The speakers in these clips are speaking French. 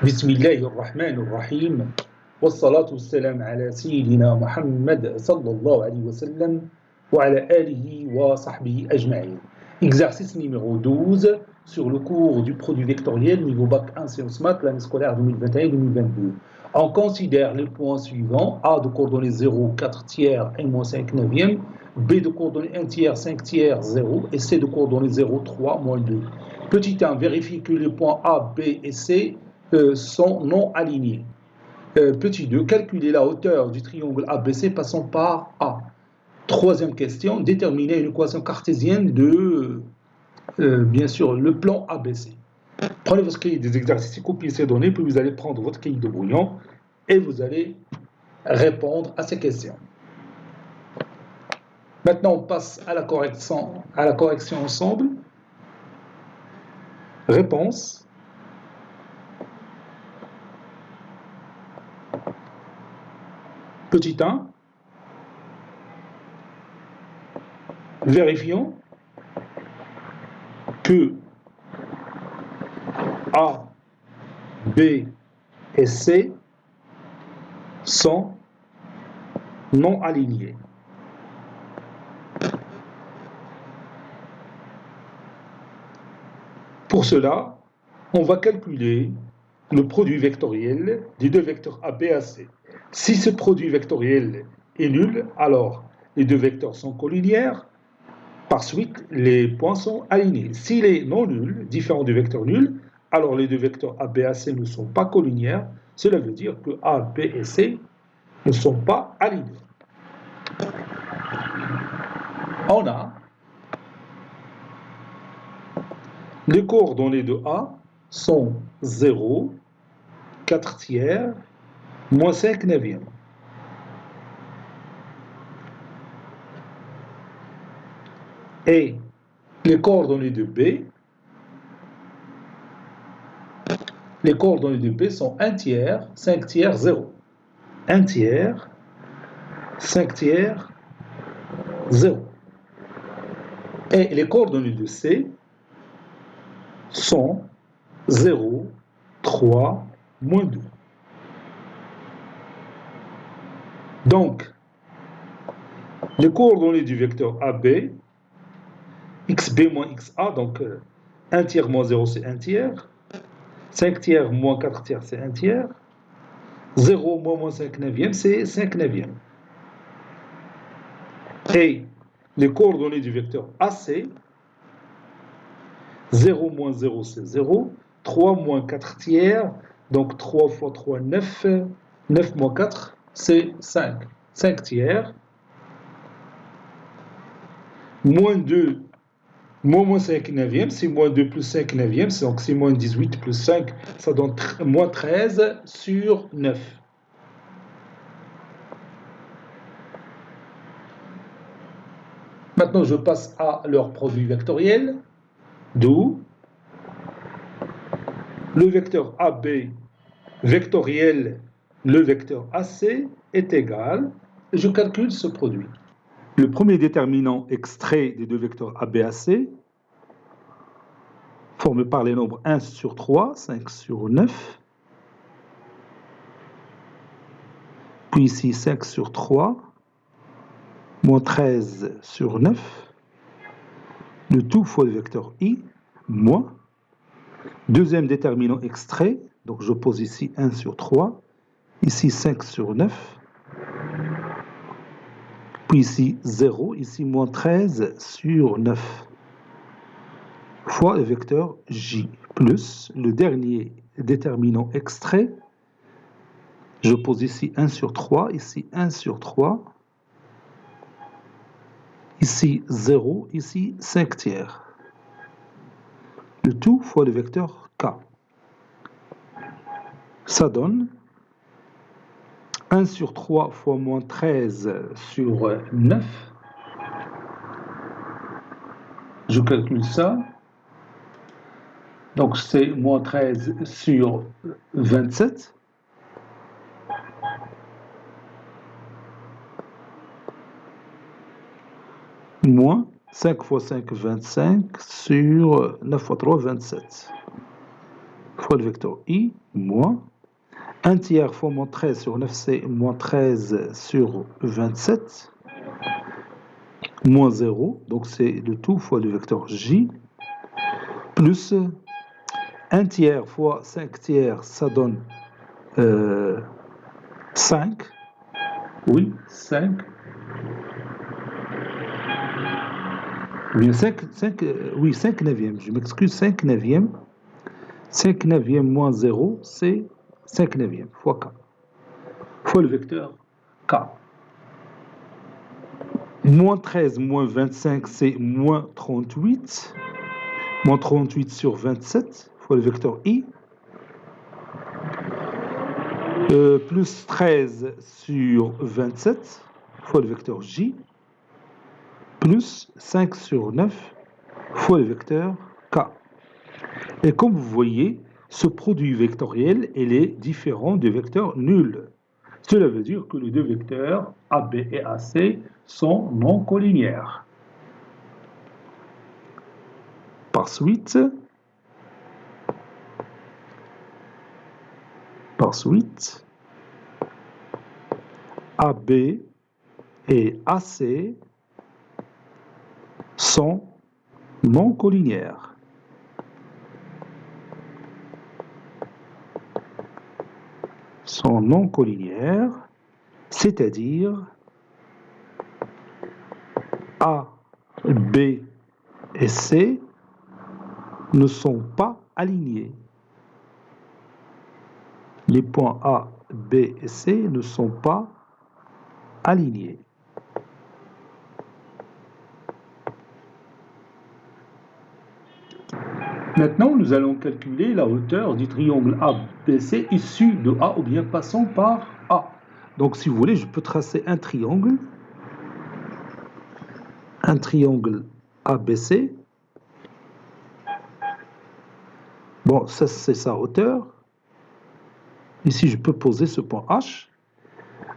بسم الله الرحمن الرحيم والصلاة والسلام على سيدنا محمد صلى الله عليه وسلم وعلى آله وصحبه أجمعين. Exercice numéro 12 sur le cours du produit vectoriel niveau bac 1 sciences maths l'année scolaire 2021-2022. On considère les points suivants: A de coordonnées 0, 4 tiers et moins 5 neuvième, B de coordonnées 1 tiers, 5 tiers, 0 et C de coordonnées 0, 3, moins 2. Petit 1, vérifier que les points A, B et C sont non alignés. Petit 2, calculer la hauteur du triangle ABC passant par A. Troisième question, déterminer une équation cartésienne de, bien sûr, le plan ABC. Prenez votre cahier des exercices, copiez ces données, puis vous allez prendre votre cahier de brouillon et vous allez répondre à ces questions. Maintenant, on passe à la correction ensemble. Réponse. Petit 1. Vérifions que A, B et C sont non alignés. Pour cela, on va calculer le produit vectoriel des deux vecteurs A, B et C. Si ce produit vectoriel est nul, alors les deux vecteurs sont collinéaires. Par suite, les points sont alignés. S'il est non nul, différent du vecteur nul, alors les deux vecteurs A, B et C ne sont pas collinéaires. Cela veut dire que A, B et C ne sont pas alignés. On a les coordonnées de A sont 0, 4 tiers, moins 5 neuvième. Et les coordonnées de B sont 1 tiers, 5 tiers, 0. 1 tiers, 5 tiers, 0. Et les coordonnées de C sont 0, 3, moins 2. Donc, les coordonnées du vecteur AB, xb moins xa, donc 1 tiers moins 0, c'est 1 tiers. 5 tiers moins 4 tiers, c'est 1 tiers. 0 moins 5 neuvième, c'est 5 neuvième. Et les coordonnées du vecteur AC, 0 moins 0, c'est 0. 3 moins 4 tiers, donc 3 fois 3, 9. 9 moins 4, c'est 5. 5 tiers. Moins 2, moins 5 neuvième, c'est moins 2 plus 5 neuvième, donc c'est moins 18 plus 5, ça donne moins 13 sur 9. Maintenant, je passe à leur produit vectoriel, d'où le vecteur AB vectoriel, le vecteur AC est égal, et je calcule ce produit. Le premier déterminant extrait des deux vecteurs AB et AC, formé par les nombres 1 sur 3, 5 sur 9, puis ici 5 sur 3, moins 13 sur 9, le tout fois le vecteur I, moins. Deuxième déterminant extrait, donc je pose ici 1 sur 3, ici 5 sur 9, puis ici 0, ici moins 13 sur 9, fois le vecteur J, plus le dernier déterminant extrait, je pose ici 1 sur 3, ici 1 sur 3, ici 0, ici 5 tiers. Le tout fois le vecteur K. Ça donne 1 sur 3 fois moins 13 sur 9. Je calcule ça. Donc c'est moins 13 sur 27. Moins 5 fois 5, 25 sur 9 fois 3, 27. fois le vecteur I, moins 1 tiers fois moins 13 sur 9, c'est moins 13 sur 27, moins 0, donc c'est le tout fois le vecteur J, plus 1 tiers fois 5 tiers, ça donne 5, oui, 5, bien 5 neuvièmes, je m'excuse, 5 neuvièmes, 5 neuvièmes moins 0, c'est 5 neuvièmes fois K, fois le vecteur K. Moins 13 moins 25, c'est moins 38. Moins 38 sur 27, fois le vecteur I. Plus 13 sur 27, fois le vecteur J. Plus 5 sur 9, fois le vecteur K. Et comme vous voyez, ce produit vectoriel, il est différent du vecteur nul. Cela veut dire que les deux vecteurs AB et AC sont non collinéaires. Par suite, AB et AC sont non collinéaires. Sont non collinéaires, c'est-à-dire A, B et C ne sont pas alignés. Les points A, B et C ne sont pas alignés. Maintenant, nous allons calculer la hauteur du triangle ABC issu de A ou bien passant par A. Donc, si vous voulez, je peux tracer un triangle ABC. Bon, ça c'est sa hauteur. Ici, je peux poser ce point H.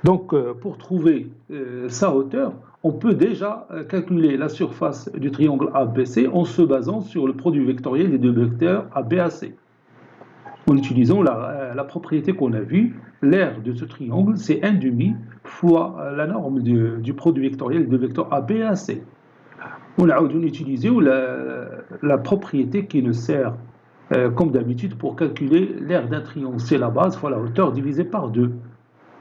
Donc, pour trouver sa hauteur, on peut déjà calculer la surface du triangle ABC en se basant sur le produit vectoriel des deux vecteurs ABAC. En utilisant la propriété qu'on a vue, l'aire de ce triangle, c'est 1 demi fois la norme du produit vectoriel des vecteurs ABAC. On a utilisé la propriété qui nous sert, comme d'habitude, pour calculer l'aire d'un triangle. C'est la base fois la hauteur divisée par 2.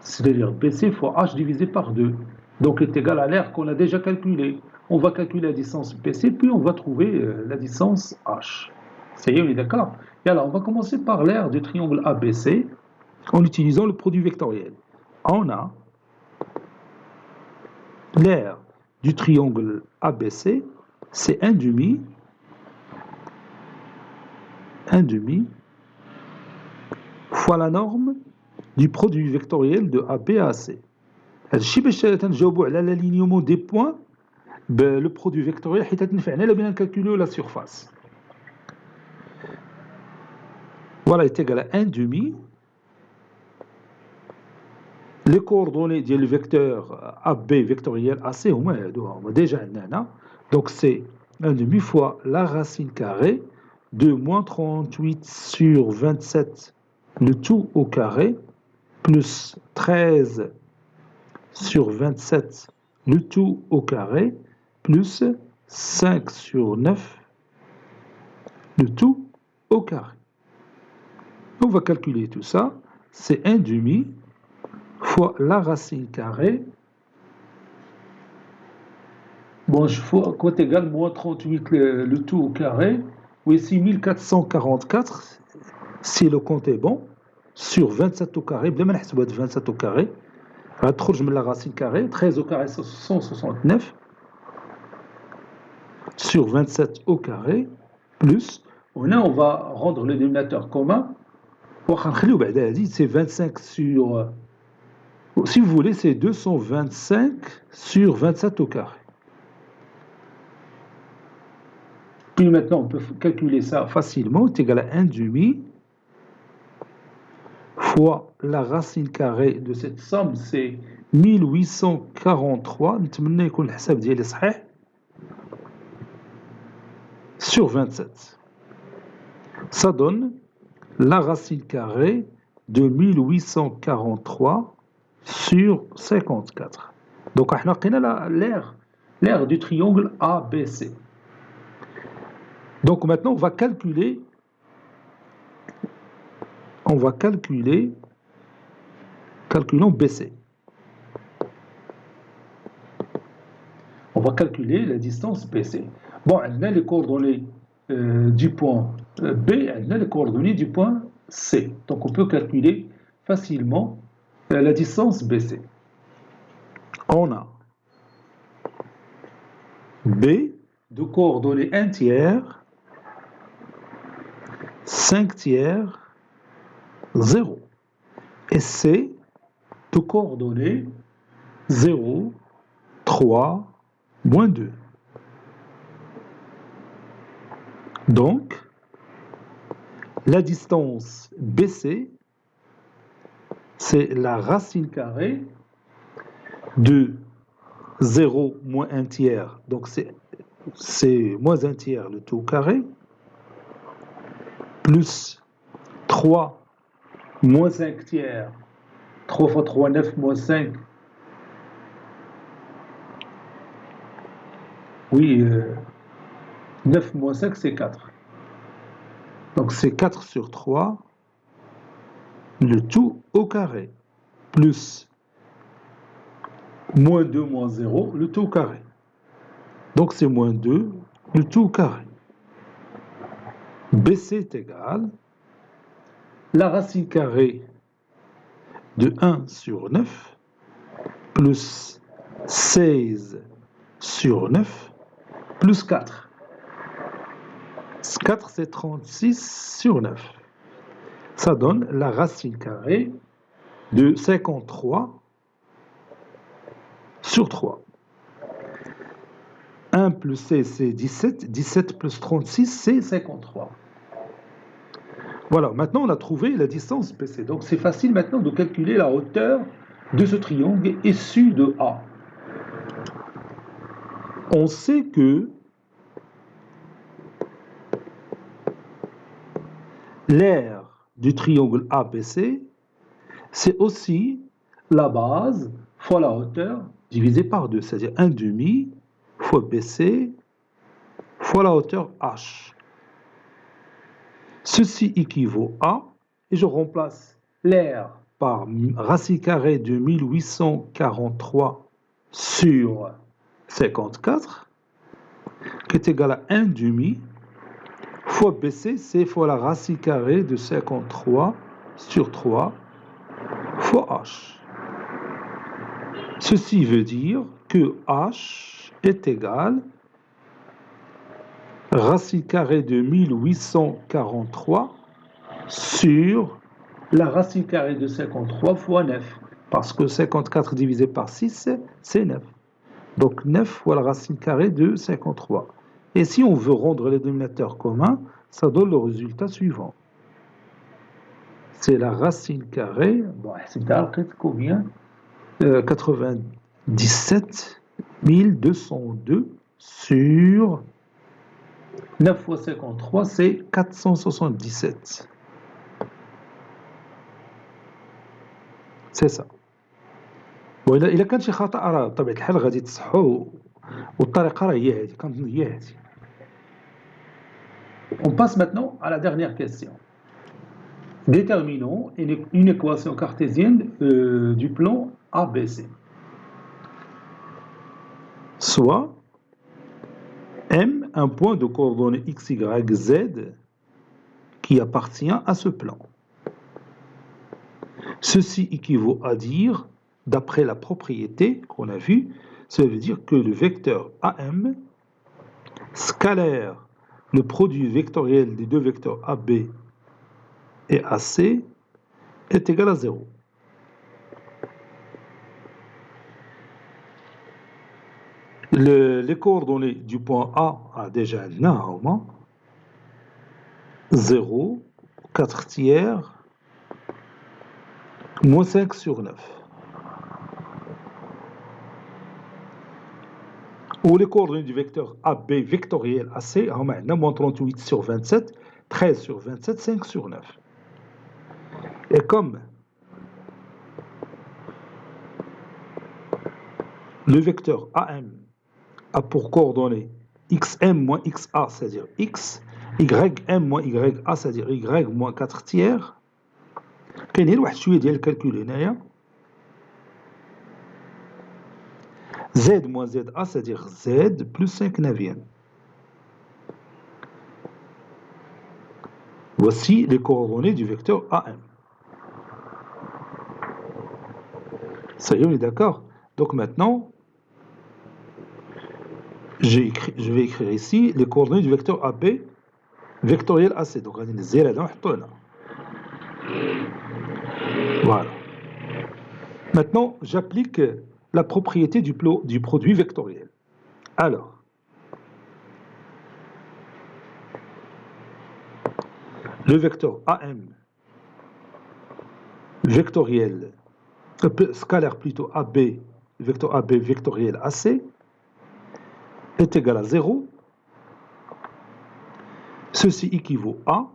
C'est-à-dire BC fois H divisé par 2. Donc est égal à l'aire qu'on a déjà calculé. On va calculer la distance BC, puis on va trouver la distance H. Ça y est, on est d'accord? Et alors, on va commencer par l'aire du triangle ABC en utilisant le produit vectoriel. On a l'aire du triangle ABC, c'est 1 demi fois la norme du produit vectoriel de AB à AC. هادشي باش تنجاوبوا على l'alignement des points le produit vectoriel حيت تنفعنا الا بغينا نكالكوليو la surface. Voilà est égal à 1 demi. Les coordonnées ديال vecteur AB vectoriel AC هما هادو déjà عندنا هنا. Donc c'est 1 demi fois la racine carrée de moins 38 sur 27 le tout au carré plus 13 sur 27 le tout au carré plus 5 sur 9 le tout au carré. On va calculer tout ça. C'est 1 demi fois la racine carrée. Bon, je fois quoi égal moins 38 le tout au carré. Oui, ici 1444 si le compte est bon sur 27 au carré. بلا ما نحسبوا هاد 27 au carré. غتخرج من la racine carrée. 13 au carré c'est 169 sur 27 au carré plus. Là, on va rendre le dénominateur commun. C'est 25 sur... Si vous voulez, c'est 225 sur 27 au carré. Puis maintenant, on peut calculer ça facilement. C'est égal à 1 demi fois la racine carrée de cette somme, c'est 1843. نتمنى يكون الحساب ديالي صحيح. Sur 27. Ça donne la racine carrée de 1843 sur 54. Donc, on a l'aire du triangle ABC. Donc, maintenant, calculons BC. On va calculer la distance BC. Bon, on a les coordonnées du point B, on a les coordonnées du point C. Donc, on peut calculer facilement la distance BC. On a B de coordonnées 1 tiers, 5 tiers, 0. Et C de coordonnées 0, 3, moins 2. Donc, la distance BC, c'est la racine carrée de 0 moins 1 tiers, donc c'est moins 1 tiers le tout au carré, plus 3 moins 5 tiers, 3 fois 3, 9 moins 5. Oui, 9 moins 5, c'est 4. Donc c'est 4 sur 3, le tout au carré, plus moins 2 moins 0, le tout au carré. Donc c'est moins 2, le tout au carré. BC est égal la racine carrée de 1 sur 9 plus 16 sur 9 plus 4. 4, c'est 36 sur 9. Ça donne la racine carrée de 53 sur 3. 1 plus 16, c'est 17. 17 plus 36, c'est 53. Voilà, maintenant on a trouvé la distance BC. Donc c'est facile maintenant de calculer la hauteur de ce triangle issu de A. On sait que l'aire du triangle ABC, c'est aussi la base fois la hauteur divisée par 2, c'est-à-dire 1 demi fois BC fois la hauteur H. Ceci équivaut à, et je remplace l'aire par racine carrée de 1843 sur 54, qui est égal à 1 demi fois BC, c'est fois la racine carrée de 53 sur 3 fois H. Ceci veut dire que H est égal racine carrée de 1843 sur la racine carrée de 53 fois 9. Parce que 54 divisé par 6, c'est 9. Donc 9 fois la racine carrée de 53. Et si on veut rendre les dénominateurs communs, ça donne le résultat suivant. C'est la racine carrée, bon, c'est combien 97 202 sur 9 fois 53, c'est 477. C'est ça. وإلا كان شي خطأ راه بطبيعة الحال غادي تصحوه والطريقة راه هي هذه كنظن هي هذه. On passe maintenant à la dernière question. Déterminons une équation cartésienne du plan ABC. Soit M, un point de coordonnées x, y, z qui appartient à ce plan. Ceci équivaut à dire, d'après la propriété qu'on a vue, ça veut dire que le vecteur AM, scalaire, le produit vectoriel des deux vecteurs AB et AC, est égal à 0. Les coordonnées du point A, déjà 0, 4 tiers, moins 5 sur 9. Ou les coordonnées du vecteur AB vectoriel AC, moins 38 sur 27, 13 sur 27, 5 sur 9. Et comme le vecteur AM a pour coordonnées xm moins xa, c'est-à-dire x, ym moins ya, c'est-à-dire y moins 4 tiers, كاين واحد شويه ديال الكالكول هنايا. z moins za, c'est-à-dire z plus 5 neuvième. Voici les coordonnées du vecteur AM. Ça y est, on est d'accord? Donc maintenant, je vais écrire ici les coordonnées du vecteur AB vectoriel AC. Donc, on va dire 0 là, voilà. Maintenant, j'applique la propriété du produit vectoriel. Alors, le vecteur AM vectoriel, scalaire plutôt AB, le vecteur AB vectoriel AC est égal à 0. Ceci équivaut à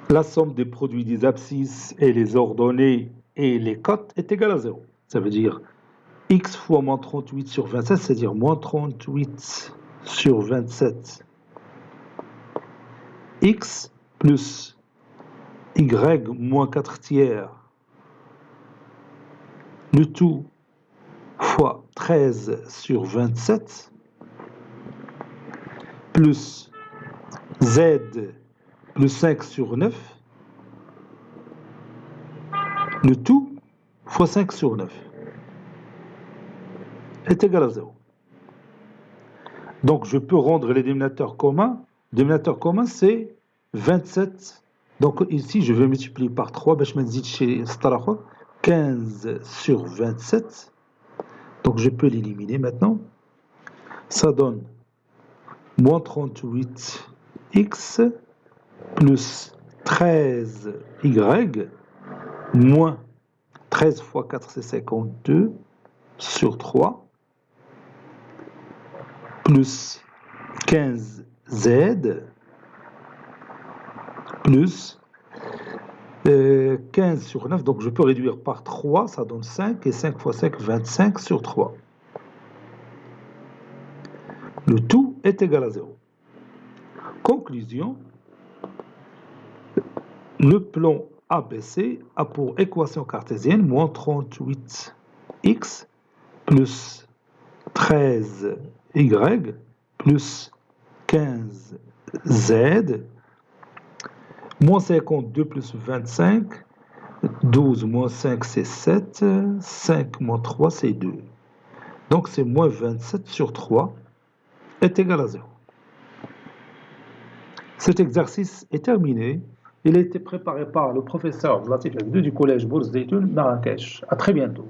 la somme des produits des abscisses et les ordonnées et les cotes est égale à 0. Ça veut dire x fois moins 38 sur 27, c'est-à-dire moins 38 sur 27 x plus y moins 4 tiers, le tout fois 13 sur 27 plus z plus 5 sur 9, le tout fois 5 sur 9 est égal à 0. Donc je peux rendre les dénominateurs communs. Le dénominateur commun c'est 27. Donc ici je vais multiplier par 3 باش ما نزيدش شي 15 sur 27. Donc je peux l'éliminer maintenant. Ça donne moins 38x plus 13y moins 13 fois 4 c'est 52 sur 3 plus 15z plus 15 sur 9, donc je peux réduire par 3, ça donne 5, et 5 fois 5, 25 sur 3. Le tout est égal à 0. Conclusion, le plan ABC a pour équation cartésienne moins 38x plus 13y plus 15z moins 52 plus 25, 12 moins 5 c'est 7, 5 moins 3 c'est 2. Donc c'est moins 27 sur 3 est égal à 0. Cet exercice est terminé. Il a été préparé par le professeur Latif Abdou du collège Bourse d'Études Marrakech. À très bientôt.